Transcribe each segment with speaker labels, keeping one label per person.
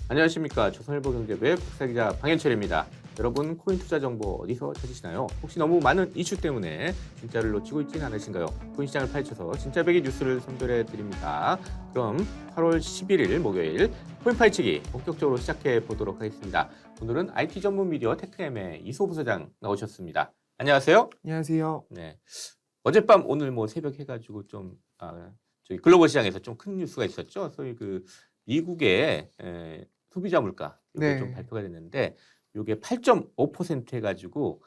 Speaker 1: 안녕하십니까. 조선일보경제부의 국사기자 방현철입니다. 여러분, 코인 투자 정보 어디서 찾으시나요? 혹시 너무 많은 이슈 때문에 진짜를 놓치고 있지는 않으신가요? 코인 시장을 파헤쳐서 진짜배기 뉴스를 선별해 드립니다. 그럼 8월 11일 목요일 코인 파헤치기 본격적으로 시작해 보도록 하겠습니다. 오늘은 IT 전문 미디어 테크엠의 이소 부사장 나오셨습니다. 안녕하세요.
Speaker 2: 안녕하세요.
Speaker 1: 네. 어젯밤 오늘 새벽 해가지고 저희 글로벌 시장에서 좀 큰 뉴스가 있었죠. 소위 미국의 소비자 물가 이게 좀 발표가 됐는데 이게 8.5% 해가지고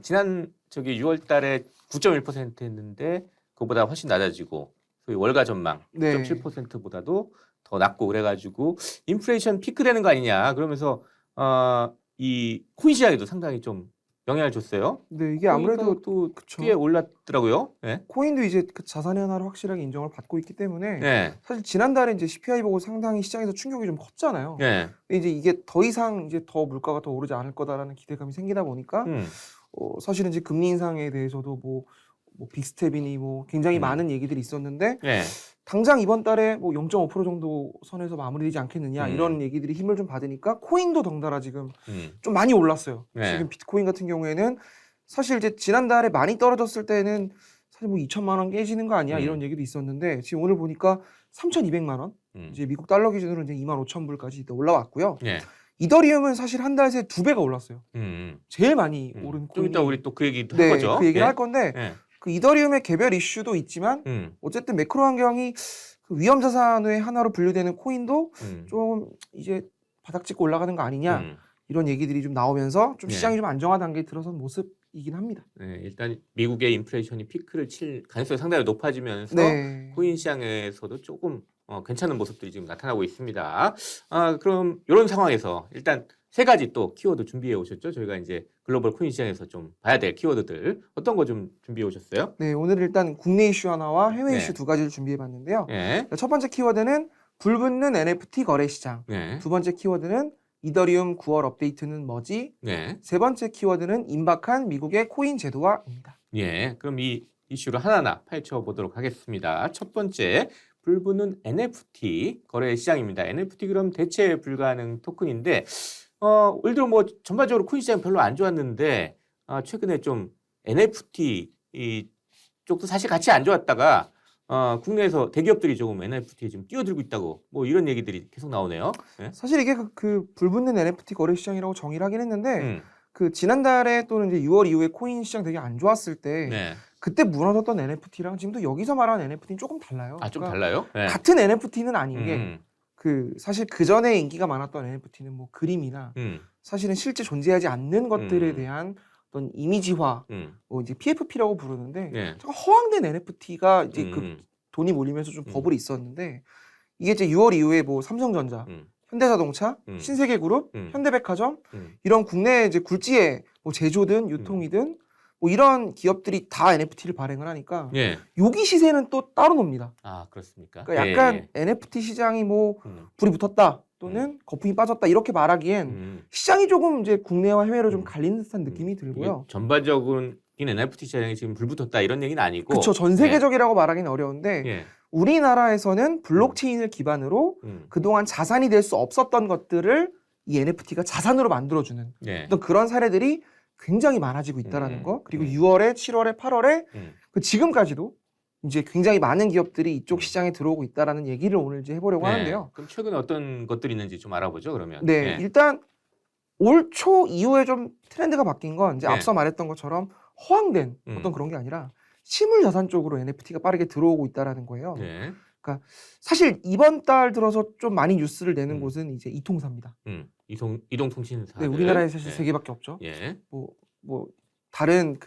Speaker 1: 지난 6월 달에 9.1% 했는데 그거보다 훨씬 낮아지고 소위 월가 전망 9.7%보다도 더 낮고 그래가지고 인플레이션 피크 되는 거 아니냐 그러면서 이 코인 시장에도 상당히 좀 영향을 줬어요.
Speaker 2: 네, 이게 아무래도
Speaker 1: 또 꽤 올랐더라고요. 네.
Speaker 2: 코인도 이제 그 자산의 하나로 확실하게 인정을 받고 있기 때문에
Speaker 1: 네.
Speaker 2: 사실 지난달에 이제 CPI 보고 상당히 시장에서 충격이 좀 컸잖아요.
Speaker 1: 네.
Speaker 2: 근데 이제 이게 더 이상 이제 더 물가가 더 오르지 않을 거다라는 기대감이 생기다 보니까 사실은 이제 금리 인상에 대해서도 뭐 빅스텝이니 굉장히 많은 얘기들이 있었는데
Speaker 1: 네.
Speaker 2: 당장 이번 달에 0.5% 정도 선에서 마무리되지 않겠느냐 이런 얘기들이 힘을 좀 받으니까 코인도 덩달아 지금 좀 많이 올랐어요.
Speaker 1: 네.
Speaker 2: 지금 비트코인 같은 경우에는 사실 이제 지난달에 많이 떨어졌을 때는 사실 2천만 원 깨지는 거 아니야 이런 얘기도 있었는데 지금 오늘 보니까 3,200만 원 이제 미국 달러 기준으로 이제 25,000불까지 올라왔고요.
Speaker 1: 네.
Speaker 2: 이더리움은 사실 한 달 새 2배가 올랐어요. 제일 많이 오른
Speaker 1: 좀
Speaker 2: 코인이.
Speaker 1: 이따 우리 또 그 얘기 할 거죠.
Speaker 2: 그 얘기를
Speaker 1: 네.
Speaker 2: 할 건데
Speaker 1: 네.
Speaker 2: 그 이더리움의 개별 이슈도 있지만 어쨌든 매크로 환경이 그 위험 자산의 하나로 분류되는 코인도 좀 이제 바닥 찍고 올라가는 거 아니냐 이런 얘기들이 좀 나오면서 좀 시장이 좀 안정화 단계에 들어선 모습이긴 합니다.
Speaker 1: 네, 일단 미국의 인플레이션이 피크를 칠 가능성이 상당히 높아지면서 코인 시장에서도 조금 괜찮은 모습들이 지금 나타나고 있습니다. 그럼 이런 상황에서 일단 세 가지 또 키워드 준비해 오셨죠? 저희가 이제 글로벌 코인 시장에서 좀 봐야 될 키워드들 어떤 거 좀 준비해 오셨어요?
Speaker 2: 네, 오늘 일단 국내 이슈 하나와 해외 이슈 두 가지를 준비해 봤는데요. 첫 번째 키워드는 불붙는 NFT 거래 시장. 두 번째 키워드는 이더리움 9월 업데이트는 뭐지? 세 번째 키워드는 임박한 미국의 코인 제도화입니다.
Speaker 1: 예, 그럼 이 이슈를 하나하나 파헤쳐 보도록 하겠습니다. 첫 번째, 불붙는 NFT 거래 시장입니다. NFT 그럼 대체 불가능 토큰인데 예를 들어 전반적으로 코인 시장 별로 안 좋았는데 최근에 좀 NFT 이 쪽도 사실 같이 안 좋았다가 국내에서 대기업들이 조금 NFT에 지금 뛰어들고 있다고 이런 얘기들이 계속 나오네요. 네?
Speaker 2: 사실 이게 그 불붙는 NFT 거래 시장이라고 정의를 하긴 했는데 그 지난달에 또는 이제 6월 이후에 코인 시장 되게 안 좋았을 때 그때 무너졌던 NFT랑 지금도 여기서 말하는 NFT는 조금 달라요.
Speaker 1: 좀 달라요? 네.
Speaker 2: 같은 NFT는 아닌 게 사실 그 전에 인기가 많았던 NFT는 그림이나 사실은 실제 존재하지 않는 것들에 대한 어떤 이미지화, 이제 PFP라고 부르는데 허황된 NFT가 이제 그 돈이 몰리면서 좀 버블이 있었는데 이게 이제 6월 이후에 삼성전자, 현대자동차, 신세계그룹, 현대백화점 이런 국내 이제 굴지의 제조든 유통이든 이런 기업들이 다 NFT를 발행을 하니까 여기 시세는 또 따로 놉니다.
Speaker 1: 그렇습니까?
Speaker 2: 그러니까 약간 NFT 시장이 불이 붙었다 또는 거품이 빠졌다 이렇게 말하기엔 시장이 조금 이제 국내와 해외로 좀 갈리는 듯한 느낌이 들고요.
Speaker 1: 전반적인 NFT 시장이 지금 불 붙었다 이런 얘기는 아니고
Speaker 2: 그렇죠. 전 세계적이라고 말하기는 어려운데 우리나라에서는 블록체인을 기반으로 그동안 자산이 될 수 없었던 것들을 이 NFT가 자산으로 만들어주는 어떤 그런 사례들이 굉장히 많아지고 있다는 거. 그리고 6월에, 7월에, 8월에 지금까지도 이제 굉장히 많은 기업들이 이쪽 시장에 들어오고 있다는 얘기를 오늘 이제 해보려고 하는데요.
Speaker 1: 그럼 최근에 어떤 것들이 있는지 좀 알아보죠, 그러면.
Speaker 2: 일단 올 초 이후에 좀 트렌드가 바뀐 건 이제 앞서 말했던 것처럼 허황된 어떤 그런 게 아니라 실물 자산 쪽으로 NFT가 빠르게 들어오고 있다는 거예요. 그러니까 사실 이번 달 들어서 좀 많이 뉴스를 내는 곳은 이제 이통사입니다.
Speaker 1: 이동통신사.
Speaker 2: 우리나라에 사실 세 개밖에 없죠. 다른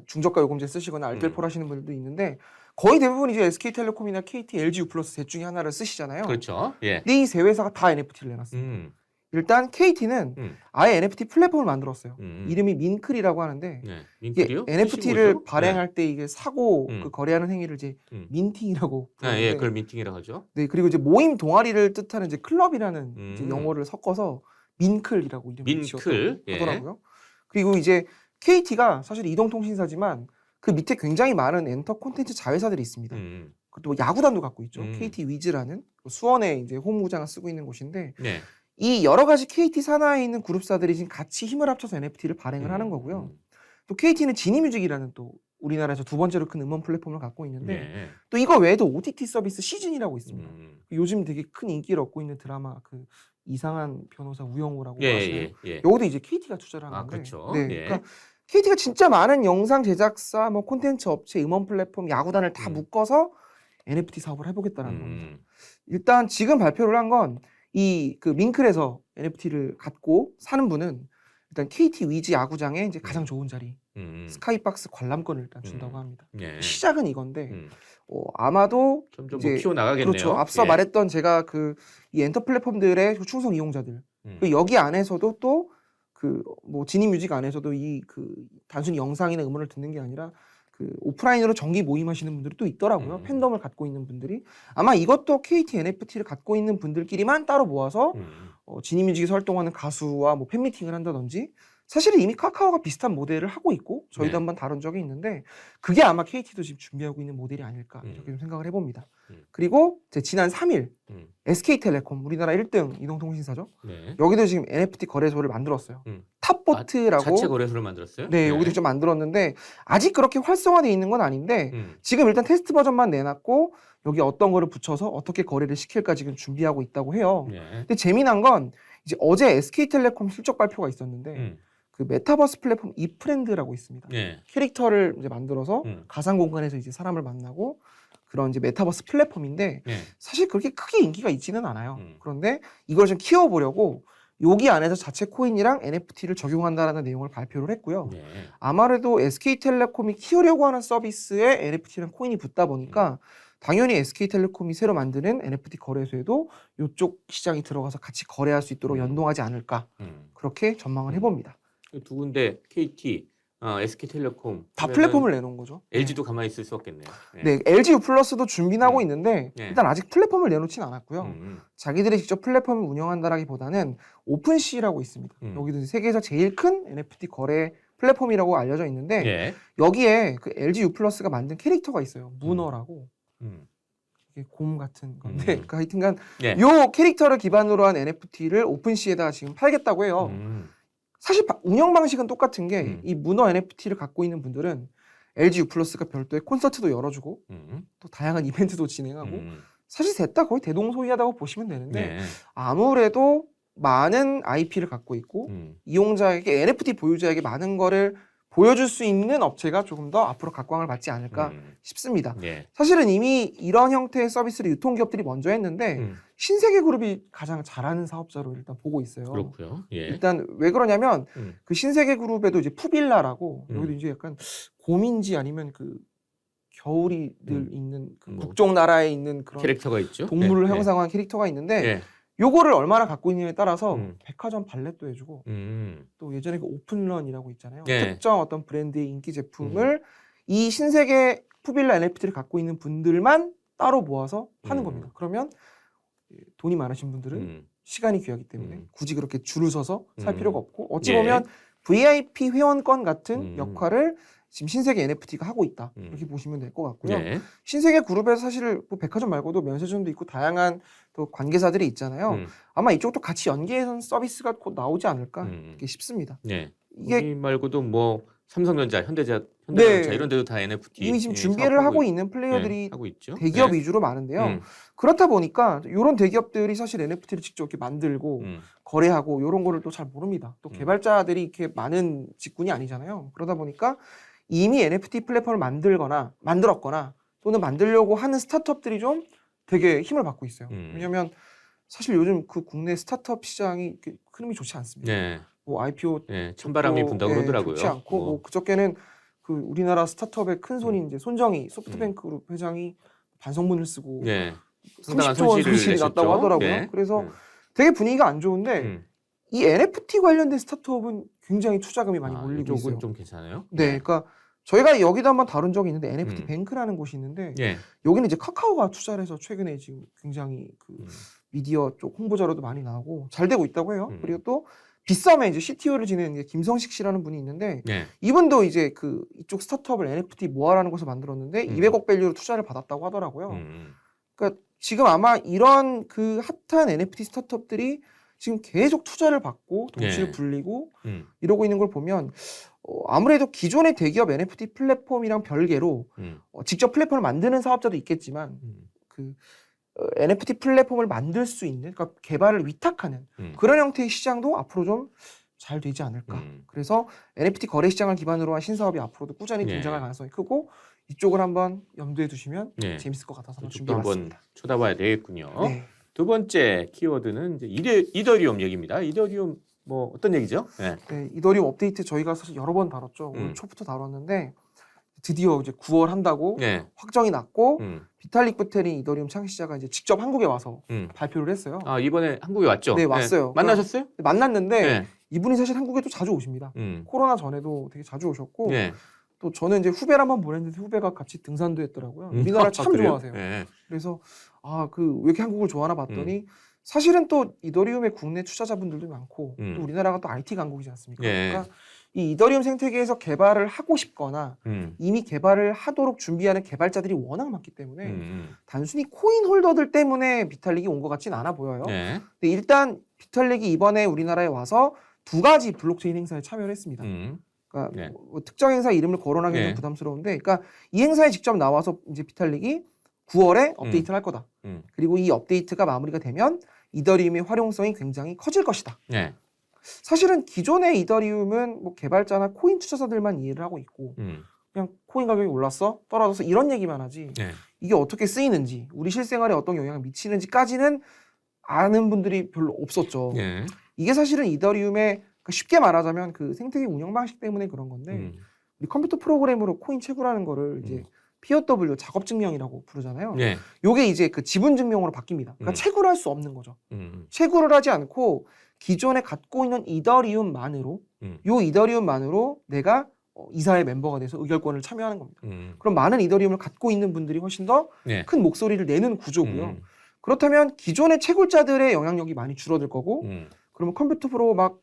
Speaker 2: 중저가 요금제 쓰시거나 알뜰폴 하시는 분들도 있는데 거의 대부분 이제 SK텔레콤이나 KT, LG U+ 셋 중에 하나를 쓰시잖아요.
Speaker 1: 그렇죠.
Speaker 2: 근데 이 세 회사가 다 NFT를 내놨습니다. 일단 KT는 아예 NFT 플랫폼을 만들었어요. 이름이 민클이라고 하는데
Speaker 1: 민클이요?
Speaker 2: NFT를 발행할 때 이게 사고 그 거래하는 행위를 이제 민팅이라고 부르는데
Speaker 1: 그걸 민팅이라고 하죠.
Speaker 2: 그리고 이제 모임 동아리를 뜻하는 이제 클럽이라는 이제 영어를 섞어서 민클이라고 이름을 지었다고 하더라고요. 그리고 이제 KT가 사실 이동통신사지만 그 밑에 굉장히 많은 엔터 콘텐츠 자회사들이 있습니다. 또 야구단도 갖고 있죠. KT 위즈라는 수원에 이제 홈구장을 쓰고 있는 곳인데 이 여러 가지 KT 산하에 있는 그룹사들이 지금 같이 힘을 합쳐서 NFT를 발행을 하는 거고요. 또 KT는 지니뮤직이라는 또 우리나라에서 두 번째로 큰 음원 플랫폼을 갖고 있는데
Speaker 1: 네.
Speaker 2: 또 이거 외에도 OTT 서비스 시즌이라고 있습니다. 요즘 되게 큰 인기를 얻고 있는 드라마 그 이상한 변호사 우영우라고 아시나요? 여기도 이제 KT가 투자를 한 건데.
Speaker 1: 그렇죠.
Speaker 2: 네, 그러니까 KT가 진짜 많은 영상 제작사, 뭐 콘텐츠 업체, 음원 플랫폼, 야구단을 다 묶어서 NFT 사업을 해보겠다는 겁니다. 일단 지금 발표를 한 건 이 그 밍클에서 NFT를 갖고 사는 분은 일단 KT 위즈 야구장에 이제 가장 좋은 자리 스카이박스 관람권을 일단 준다고 합니다. 시작은 이건데 아마도
Speaker 1: 점점
Speaker 2: 이제
Speaker 1: 키워 나가겠네요.
Speaker 2: 그렇죠. 앞서 말했던 제가 그 이 엔터 플랫폼들의 충성 이용자들 그리고 여기 안에서도 또 그 뭐 지니뮤직 안에서도 이 그 단순히 영상이나 음원을 듣는 게 아니라 그 오프라인으로 정기 모임하시는 분들이 또 있더라고요. 팬덤을 갖고 있는 분들이 아마 이것도 KT NFT를 갖고 있는 분들끼리만 따로 모아서 지니뮤직에서 활동하는 가수와 뭐 팬미팅을 한다든지 사실은 이미 카카오가 비슷한 모델을 하고 있고 저희도 한번 다룬 적이 있는데 그게 아마 KT도 지금 준비하고 있는 모델이 아닐까 이렇게 좀 생각을 해봅니다. 그리고 지난 3일 SK텔레콤 우리나라 1등 이동통신사죠. 여기도 지금 NFT 거래소를 만들었어요. 탑보트라고
Speaker 1: 자체 거래소를 만들었어요?
Speaker 2: 네, 여기도 좀 만들었는데 아직 그렇게 활성화되어 있는 건 아닌데 지금 일단 테스트 버전만 내놨고 여기 어떤 거를 붙여서 어떻게 거래를 시킬까 지금 준비하고 있다고 해요. 근데 재미난 건 이제 어제 SK텔레콤 실적 발표가 있었는데 그 메타버스 플랫폼 이프렌드라고 있습니다. 캐릭터를 이제 만들어서 가상 공간에서 이제 사람을 만나고 그런 이제 메타버스 플랫폼인데 사실 그렇게 크게 인기가 있지는 않아요. 그런데 이걸 좀 키워보려고 여기 안에서 자체 코인이랑 NFT를 적용한다라는 내용을 발표를 했고요. 아무래도 SK텔레콤이 키우려고 하는 서비스에 NFT랑 코인이 붙다 보니까 당연히 SK텔레콤이 새로 만드는 NFT 거래소에도 이쪽 시장이 들어가서 같이 거래할 수 있도록 연동하지 않을까 그렇게 전망을 해봅니다.
Speaker 1: 두 군데 KT, SK텔레콤
Speaker 2: 다 플랫폼을 내놓은 거죠.
Speaker 1: LG도 가만히 있을 수 없겠네요.
Speaker 2: 네, LG U+도 준비는 하고 있는데 일단 아직 플랫폼을 내놓진 않았고요. 자기들이 직접 플랫폼을 운영한다라기보다는 오픈시라고 있습니다. 여기도 세계에서 제일 큰 NFT 거래 플랫폼이라고 알려져 있는데 여기에 그 LG U+가 만든 캐릭터가 있어요. 문어라고. 이게 곰 같은 건데 그러니까 하여튼간 요 캐릭터를 기반으로 한 NFT를 오픈시에다가 지금 팔겠다고 해요. 사실 운영 방식은 똑같은 게 이 문어 NFT를 갖고 있는 분들은 LG U+가 별도의 콘서트도 열어주고 또 다양한 이벤트도 진행하고 사실 셋 다 거의 대동소이하다고 보시면 되는데 아무래도 많은 IP를 갖고 있고 이용자에게 NFT 보유자에게 많은 거를 보여줄 수 있는 업체가 조금 더 앞으로 각광을 받지 않을까 싶습니다. 사실은 이미 이런 형태의 서비스를 유통기업들이 먼저 했는데 신세계그룹이 가장 잘하는 사업자로 일단 보고 있어요.
Speaker 1: 그렇고요.
Speaker 2: 일단 왜 그러냐면 그 신세계그룹에도 이제 푸빌라라고 여기도 이제 약간 곰인지 아니면 그 겨울이 늘 있는 그 북쪽 나라에 있는 그런
Speaker 1: 캐릭터가 있죠.
Speaker 2: 동물을 형상화한 캐릭터가 있는데 요거를 얼마나 갖고 있느냐에 따라서 백화점 발렛도 해주고 또 예전에 그 오픈런이라고 있잖아요. 특정 어떤 브랜드의 인기 제품을 이 신세계 푸빌라 NFT를 갖고 있는 분들만 따로 모아서 파는 겁니다. 그러면 돈이 많으신 분들은 시간이 귀하기 때문에 굳이 그렇게 줄을 서서 살 필요가 없고 어찌 보면 VIP 회원권 같은 역할을 지금 신세계 NFT가 하고 있다. 이렇게 보시면 될 것 같고요. 신세계 그룹에서 사실 뭐 백화점 말고도 면세점도 있고 다양한 또 관계사들이 있잖아요. 아마 이쪽도 같이 연계해서 서비스가 곧 나오지 않을까 이렇게 싶습니다.
Speaker 1: 이게 말고도 뭐 삼성전자, 현대자동차 이런 데도 다 NFT
Speaker 2: 이미 지금 준비를 하고 있는 플레이어들이
Speaker 1: 하고 있죠.
Speaker 2: 대기업 위주로 많은데요. 그렇다 보니까 이런 대기업들이 사실 NFT를 직접 이렇게 만들고 거래하고 이런 거를 또 잘 모릅니다. 또 개발자들이 이렇게 많은 직군이 아니잖아요. 그러다 보니까 이미 NFT 플랫폼을 만들었거나 또는 만들려고 하는 스타트업들이 좀 되게 힘을 받고 있어요. 왜냐하면 사실 요즘 그 국내 스타트업 시장이 흐름이 좋지 않습니다. 뭐 IPO
Speaker 1: 찬바람이 분다고 그러더라고요.
Speaker 2: 좋지 않고 뭐 그저께는 그 우리나라 스타트업의 큰 손인 이제 손정희 소프트뱅크 그룹 회장이 반성문을 쓰고 30조 원 손실이 났다고 하더라고요. 그래서 되게 분위기가 안 좋은데 이 NFT 관련된 스타트업은 굉장히 투자금이 많이 몰리고 있어요.
Speaker 1: 이쪽은 좀 괜찮아요?
Speaker 2: 네, 그러니까 저희가 여기도 한번 다룬 적이 있는데 NFT 뱅크라는 곳이 있는데 여기는 이제 카카오가 투자를 해서 최근에 지금 굉장히 그 미디어 쪽 홍보자료도 많이 나오고 잘 되고 있다고 해요. 그리고 또 빗썸에 이제 CTO를 지내는 김성식 씨라는 분이 있는데 이분도 이제 그 이쪽 스타트업을 NFT 모아라는 곳을 만들었는데 200억 밸류로 투자를 받았다고 하더라고요. 그러니까 지금 아마 이런 그 핫한 NFT 스타트업들이 지금 계속 투자를 받고 덩치를
Speaker 1: 네.
Speaker 2: 불리고 이러고 있는 걸 보면 아무래도 기존의 대기업 NFT 플랫폼이랑 별개로 직접 플랫폼을 만드는 사업자도 있겠지만 그 NFT 플랫폼을 만들 수 있는, 그러니까 개발을 위탁하는 그런 형태의 시장도 앞으로 좀 잘 되지 않을까. 그래서 NFT 거래 시장을 기반으로 한 신사업이 앞으로도 꾸준히 등장할 가능성이 크고 이쪽을 한번 염두에 두시면 재밌을 것 같아서 한번 준비해봤습니다.
Speaker 1: 한번 쳐다봐야 되겠군요.
Speaker 2: 네.
Speaker 1: 두 번째 키워드는 이제 이더리움 얘기입니다. 이더리움 뭐 어떤 얘기죠? 네.
Speaker 2: 네, 이더리움 업데이트 저희가 사실 여러 번 다뤘죠. 오늘 초부터 다뤘는데 드디어 이제 9월 한다고 확정이 났고 비탈릭 부테린 이더리움 창시자가 이제 직접 한국에 와서 발표를 했어요.
Speaker 1: 아, 이번에 한국에 왔죠?
Speaker 2: 네, 왔어요.
Speaker 1: 만나셨어요?
Speaker 2: 만났는데 이분이 사실 한국에 또 자주 오십니다. 코로나 전에도 되게 자주 오셨고 또 저는 이제 후배를 한번 보냈는데 후배가 같이 등산도 했더라고요. 우리나라 참 좋아하세요. 그래서 왜 이렇게 한국을 좋아하나 봤더니 사실은 또 이더리움의 국내 투자자분들도 많고 또 우리나라가 또 IT 강국이지 않습니까? 그러니까 이 이더리움 생태계에서 개발을 하고 싶거나 이미 개발을 하도록 준비하는 개발자들이 워낙 많기 때문에 단순히 코인 홀더들 때문에 비탈릭이 온 것 같진 않아 보여요. 근데 일단 비탈릭이 이번에 우리나라에 와서 2가지 블록체인 행사에 참여를 했습니다. 그러니까 뭐 특정 행사 이름을 거론하기는 좀 부담스러운데, 그러니까 이 행사에 직접 나와서 이제 비탈릭이 9월에 업데이트를 할 거다. 그리고 이 업데이트가 마무리가 되면 이더리움의 활용성이 굉장히 커질 것이다. 사실은 기존의 이더리움은 뭐 개발자나 코인 투자자들만 이해를 하고 있고 그냥 코인 가격이 올랐어? 떨어져서 이런 얘기만 하지 이게 어떻게 쓰이는지 우리 실생활에 어떤 영향을 미치는지까지는 아는 분들이 별로 없었죠. 이게 사실은 이더리움의 쉽게 말하자면 그 생태계 운영 방식 때문에 그런 건데 우리 컴퓨터 프로그램으로 코인 채굴하는 거를 이제 POW 작업 증명이라고 부르잖아요. 요게 이제 그 지분 증명으로 바뀝니다. 그러니까 채굴할 수 없는 거죠. 채굴을 하지 않고 기존에 갖고 있는 이더리움만으로 요 이더리움만으로 내가 이사의 멤버가 돼서 의결권을 참여하는 겁니다. 그럼 많은 이더리움을 갖고 있는 분들이 훨씬 더 큰 목소리를 내는 구조고요. 그렇다면 기존의 채굴자들의 영향력이 많이 줄어들 거고 그러면 컴퓨터 프로 막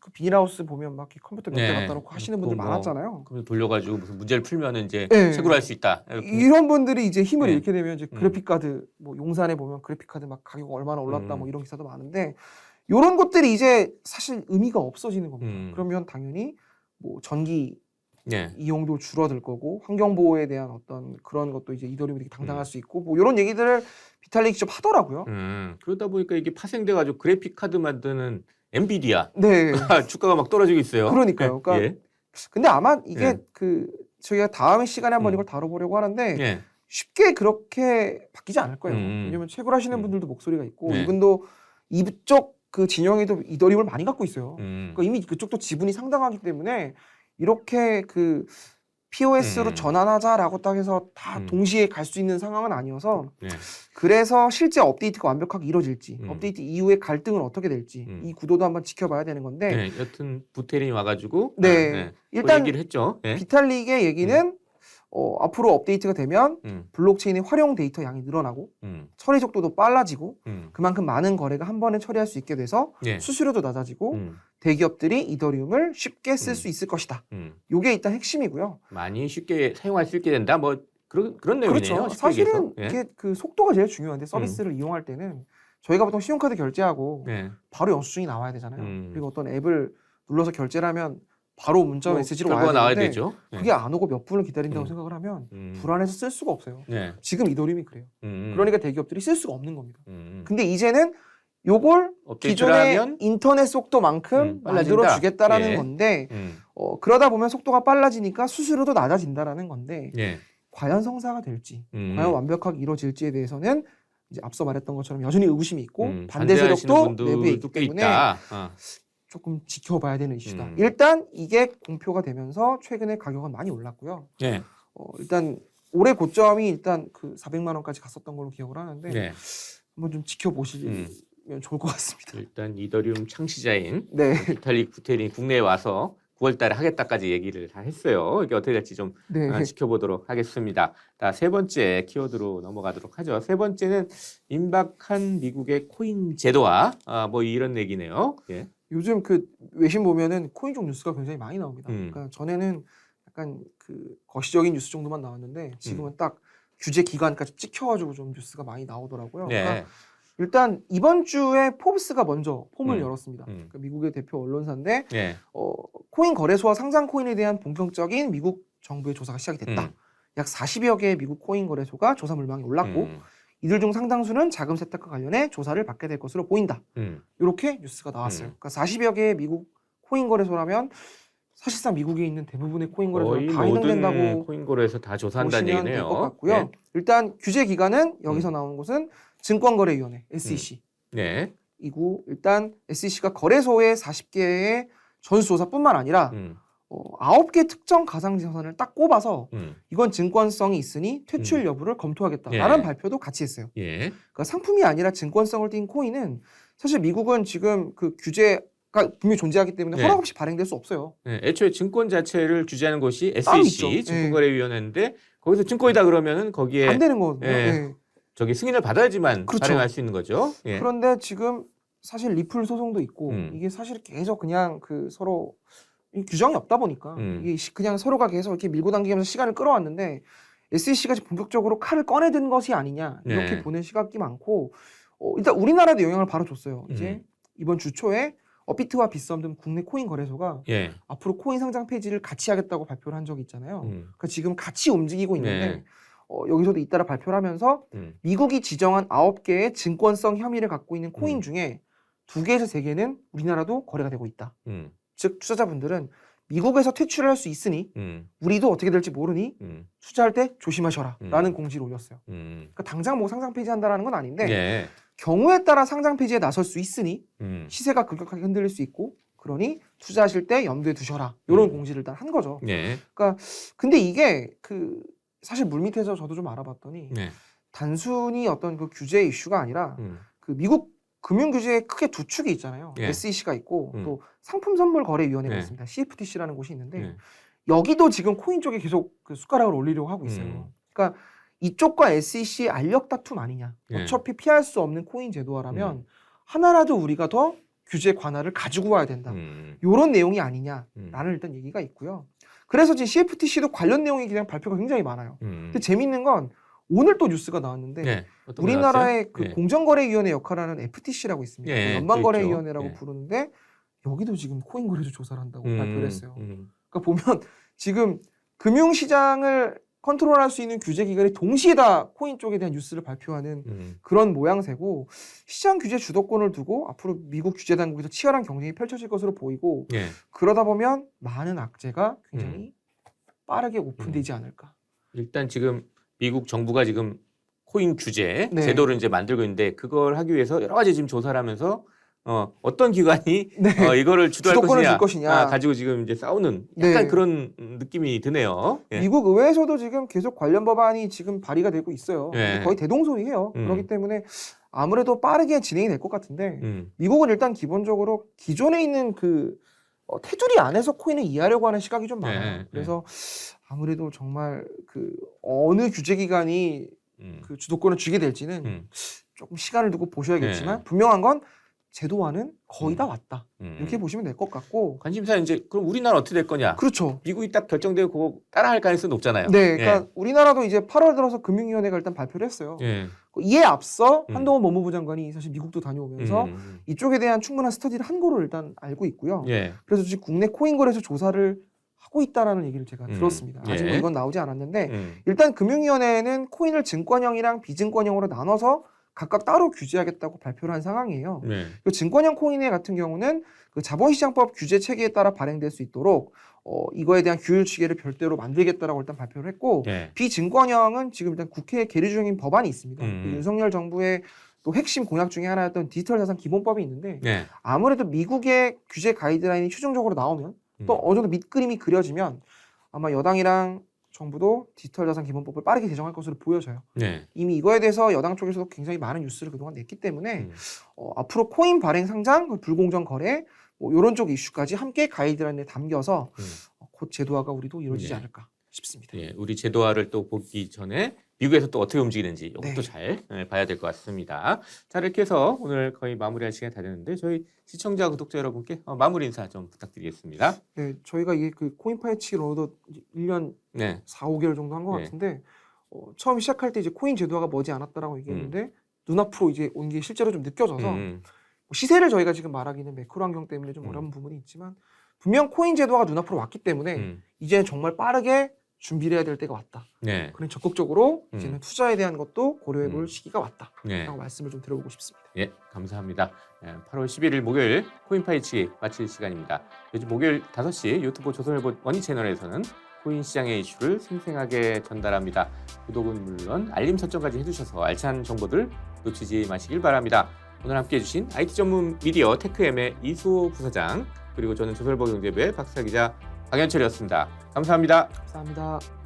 Speaker 2: 그 비닐하우스 보면 막 컴퓨터 몇 대 갖다 놓고 하시는 분들 많았잖아요.
Speaker 1: 컴퓨터 돌려가지고 무슨 문제를 풀면은 이제 채굴할 수 있다.
Speaker 2: 이런 분들이 이제 힘을 잃게 되면 이제 그래픽 카드 뭐 용산에 보면 그래픽 카드 막 가격 얼마나 올랐다 뭐 이런 기사도 많은데 이런 것들이 이제 사실 의미가 없어지는 겁니다. 그러면 당연히 뭐 전기 이용도 줄어들 거고 환경 보호에 대한 어떤 그런 것도 이제 이더리움이 되게 당당할 수 있고 뭐 이런 얘기들을 비탈릭이 직접 하더라고요.
Speaker 1: 그러다 보니까 이게 파생돼 가지고 그래픽 카드 만드는 엔비디아 주가가 막 떨어지고 있어요.
Speaker 2: 그러니까요. 그러니까 근데 아마 이게 저희가 다음 시간에 한번 이걸 다뤄보려고 하는데 쉽게 그렇게 바뀌지 않을 거예요. 왜냐면 채굴하시는 분들도 목소리가 있고 이분도 이쪽 그 진영에도 이더리움을 많이 갖고 있어요. 그러니까 이미 그쪽도 지분이 상당하기 때문에 이렇게 그 POS로 전환하자라고 딱 해서 다 동시에 갈 수 있는 상황은 아니어서 그래서 실제 업데이트가 완벽하게 이루어질지 업데이트 이후에 갈등은 어떻게 될지 이 구도도 한번 지켜봐야 되는 건데
Speaker 1: 여튼 부테린이 와가지고
Speaker 2: 일단
Speaker 1: 얘기를 했죠.
Speaker 2: 비탈릭의 얘기는 앞으로 업데이트가 되면 블록체인의 활용 데이터 양이 늘어나고 처리 속도도 빨라지고 그만큼 많은 거래가 한 번에 처리할 수 있게 돼서 수수료도 낮아지고 대기업들이 이더리움을 쉽게 쓸 수 있을 것이다. 이게 일단 핵심이고요.
Speaker 1: 많이 쉽게 사용할 수 있게 된다. 뭐 그런 내용이네요.
Speaker 2: 그렇죠. 사실은 이게 그 속도가 제일 중요한데 서비스를 이용할 때는 저희가 보통 신용카드 결제하고 바로 영수증이 나와야 되잖아요. 그리고 어떤 앱을 눌러서 결제를 하면 바로 문자 메시지로 와야 되는데
Speaker 1: 되죠.
Speaker 2: 그게 안 오고 몇 분을 기다린다고 생각을 하면 불안해서 쓸 수가 없어요. 지금 이더리움이 그래요. 그러니까 대기업들이 쓸 수가 없는 겁니다. 근데 이제는 요걸 기존의
Speaker 1: 하면
Speaker 2: 인터넷 속도만큼 만들어주겠다라는 건데 그러다 보면 속도가 빨라지니까 수수료도 낮아진다라는 건데 과연 성사가 될지 과연 완벽하게 이루어질지에 대해서는 이제 앞서 말했던 것처럼 여전히 의구심이 있고 반대 세력도 내부에 있기 때문에 조금 지켜봐야 되는 이슈다. 일단 이게 공표가 되면서 최근에 가격은 많이 올랐고요. 일단 올해 고점이 일단 그 400만 원까지 갔었던 걸로 기억을 하는데 한번 좀 지켜보시면 좋을 것 같습니다.
Speaker 1: 일단 이더리움 창시자인 비탈릭 부테린이 국내에 와서 9월달에 하겠다까지 얘기를 다 했어요. 이게 어떻게 될지 좀 지켜보도록 하겠습니다. 자, 세 번째 키워드로 넘어가도록 하죠. 세 번째는 임박한 미국의 코인 제도화 뭐 이런 얘기네요.
Speaker 2: 요즘 그 외신 보면은 코인 쪽 뉴스가 굉장히 많이 나옵니다. 그러니까 전에는 약간 그 거시적인 뉴스 정도만 나왔는데 지금은 딱 규제 기간까지 찍혀가지고 좀 뉴스가 많이 나오더라고요. 그러니까 일단 이번 주에 포브스가 먼저 폼을
Speaker 1: 음.
Speaker 2: 열었습니다. 그러니까 미국의 대표 언론사인데
Speaker 1: 예.
Speaker 2: 코인 거래소와 상장 코인에 대한 본격적인 미국 정부의 조사가 시작이 됐다. 약 40여 개의 미국 코인 거래소가 조사 물망에 올랐고 이들 중 상당수는 자금 세탁과 관련해 조사를 받게 될 것으로 보인다. 이렇게 뉴스가 나왔어요. 그러니까 40여 개의 미국 코인 거래소라면 사실상 미국에 있는 대부분의 코인 거래소가 다 해당된다고
Speaker 1: 코인 거래소 다 조사한다는
Speaker 2: 보시면 될
Speaker 1: 얘기네요.
Speaker 2: 것 같고요.
Speaker 1: 예.
Speaker 2: 일단 규제 기관은 여기서 나오는 곳은 증권거래위원회 SEC.
Speaker 1: 네.
Speaker 2: 이고 일단 SEC가 거래소의 40개의 전수조사뿐만 아니라 9개 특정 가상자산을 딱 꼽아서 이건 증권성이 있으니 퇴출 여부를 검토하겠다라는 발표도 같이 했어요.
Speaker 1: 예.
Speaker 2: 그러니까 상품이 아니라 증권성을 띈 코인은 사실 미국은 지금 그 규제가 분명히 존재하기 때문에 허락 없이 발행될 수 없어요.
Speaker 1: 네. 애초에 증권 자체를 규제하는 곳이
Speaker 2: 따로
Speaker 1: SEC
Speaker 2: 있죠.
Speaker 1: 증권거래위원회인데 거기서 증권이다 그러면은 거기에
Speaker 2: 안 되는 거거든요.
Speaker 1: 예. 저기 승인을 받아야지만
Speaker 2: 그렇죠.
Speaker 1: 발행할 수 있는 거죠. 예.
Speaker 2: 그런데 지금 사실 리플 소송도 있고 이게 사실 계속 그냥 그 서로 이 규정이 없다 보니까 이게 그냥 서로가 계속 이렇게 밀고 당기면서 시간을 끌어왔는데 SEC가 본격적으로 칼을 꺼내든 것이 아니냐 이렇게 보는 시각이 많고 일단 우리나라도 영향을 바로 줬어요. 이제 이번 주 초에 업비트와 빗썸 등 국내 코인 거래소가 앞으로 코인 상장 폐지를 같이 하겠다고 발표를 한 적이 있잖아요. 그러니까 지금 같이 움직이고 있는데 여기서도 잇따라 발표를 하면서 미국이 지정한 9개의 증권성 혐의를 갖고 있는 코인 중에 2개에서 3개는 우리나라도 거래가 되고 있다. 즉 투자자분들은 미국에서 퇴출을 할 수 있으니 우리도 어떻게 될지 모르니 투자할 때 조심하셔라 라는 공지를 올렸어요. 그러니까 당장 뭐 상장 폐지한다는 건 아닌데 경우에 따라 상장 폐지에 나설 수 있으니 시세가 급격하게 흔들릴 수 있고 그러니 투자하실 때 염두에 두셔라 이런 공지를 일단 한 거죠. 그러니까 근데 이게 그 사실 물밑에서 저도 좀 알아봤더니 단순히 어떤 그 규제 이슈가 아니라 그 미국 금융 규제에 크게 두 축이 있잖아요. SEC가 있고 또 상품 선물 거래위원회가 있습니다. CFTC라는 곳이 있는데 여기도 지금 코인 쪽에 계속 그 숟가락을 올리려고 하고 있어요. 그러니까 이쪽과 SEC 알력 다툼 아니냐. 어차피 피할 수 없는 코인 제도화라면 하나라도 우리가 더 규제 관할을 가지고 와야 된다. 이런 내용이 아니냐라는 일단 얘기가 있고요. 그래서 지금 CFTC도 관련 내용이 그냥 발표가 굉장히 많아요. 근데 재밌는 건 오늘 또 뉴스가 나왔는데 우리나라의 그 공정거래위원회 역할을 하는 FTC라고 있습니다. 연방거래위원회라고 부르는데 여기도 지금 코인 거래소 조사를 한다고 발표를 했어요. 그러니까 보면 지금 금융시장을 컨트롤할 수 있는 규제기관이 동시에 다 코인 쪽에 대한 뉴스를 발표하는 그런 모양새고 시장 규제 주도권을 두고 앞으로 미국 규제당국에서 치열한 경쟁이 펼쳐질 것으로 보이고 그러다 보면 많은 악재가 굉장히 빠르게 오픈되지 않을까.
Speaker 1: 일단 지금 미국 정부가 지금 코인 규제 제도를 이제 만들고 있는데 그걸 하기 위해서 여러 가지 지금 조사를 하면서 어떤 기관이 이거를 주도할 것이냐 가지고 지금 이제 싸우는 약간 그런 느낌이 드네요.
Speaker 2: 미국 의회에서도 지금 계속 관련 법안이 지금 발의가 되고 있어요. 거의 대동소이해요. 그렇기 때문에 아무래도 빠르게 진행이 될 것 같은데 미국은 일단 기본적으로 기존에 있는 그 테두리 안에서 코인을 이해하려고 하는 시각이 좀 많아요. 그래서 아무래도 정말 그 어느 규제기관이 그 주도권을 쥐게 될지는 조금 시간을 두고 보셔야겠지만 분명한 건 제도화는 거의 다 왔다. 이렇게 보시면 될 것 같고.
Speaker 1: 관심사 이제 그럼 우리나라 어떻게 될 거냐?
Speaker 2: 그렇죠.
Speaker 1: 미국이 딱 결정되고 그거 따라할 가능성이 높잖아요.
Speaker 2: 네, 그러니까 우리나라도 이제 8월 들어서 금융위원회가 일단 발표를 했어요. 이에 앞서 한동훈 법무부 장관이 사실 미국도 다녀오면서 이쪽에 대한 충분한 스터디를 한 거로 일단 알고 있고요. 그래서 지금 국내 코인 거래소 조사를 하고 있다라는 얘기를 제가 들었습니다. 아직 뭐 이건 나오지 않았는데 일단 금융위원회는 코인을 증권형이랑 비증권형으로 나눠서 각각 따로 규제하겠다고 발표를 한 상황이에요. 그 증권형 코인의 같은 경우는 그 자본시장법 규제 체계에 따라 발행될 수 있도록 이거에 대한 규율 체계를 별도로 만들겠다라고 일단 발표를 했고 비증권형은 지금 일단 국회에 계류 중인 법안이 있습니다. 그 윤석열 정부의 또 핵심 공약 중에 하나였던 디지털 자산 기본법이 있는데 아무래도 미국의 규제 가이드라인이 최종적으로 나오면 또 어느 정도 밑그림이 그려지면 아마 여당이랑 정부도 디지털 자산 기본법을 빠르게 제정할 것으로 보여져요. 이미 이거에 대해서 여당 쪽에서도 굉장히 많은 뉴스를 그동안 냈기 때문에 앞으로 코인 발행 상장, 불공정 거래 뭐 이런 쪽 이슈까지 함께 가이드라인에 담겨서 곧 제도화가 우리도 이루어지지 않을까 싶습니다.
Speaker 1: 우리 제도화를 또 보기 전에 미국에서 또 어떻게 움직이는지 이것도 잘 봐야 될 것 같습니다. 자, 이렇게 해서 오늘 거의 마무리할 시간이 다 됐는데 저희 시청자, 구독자 여러분께 마무리 인사 좀 부탁드리겠습니다.
Speaker 2: 네, 저희가 이게 그 코인 파헤치 로드 1년 4, 5개월 정도 한 것 같은데 처음 시작할 때 이제 코인 제도화가 머지 않았다라고 얘기했는데 눈앞으로 이제 온 게 실제로 좀 느껴져서 뭐 시세를 저희가 지금 말하기는 매크로 환경 때문에 좀 어려운 부분이 있지만 분명 코인 제도가 눈앞으로 왔기 때문에 이제는 정말 빠르게 준비를 해야 될 때가 왔다.
Speaker 1: 네.
Speaker 2: 그래 적극적으로 이제는 투자에 대한 것도 고려해 볼
Speaker 1: 음.
Speaker 2: 시기가 왔다.
Speaker 1: 네.
Speaker 2: 라고 말씀을 좀 드려보고 싶습니다.
Speaker 1: 예, 감사합니다. 8월 11일 목요일 코인 파헤치기 마칠 시간입니다. 요즘 목요일 5시 유튜브 조선일보 원희 채널에서는 코인 시장의 이슈를 생생하게 전달합니다. 구독은 물론 알림 설정까지 해주셔서 알찬 정보들 놓치지 마시길 바랍니다. 오늘 함께해 주신 IT 전문 미디어 테크엠의 이수호 부사장, 그리고 저는 조선일보 경제부의 박사 기자 강현철이었습니다. 감사합니다.
Speaker 2: 감사합니다.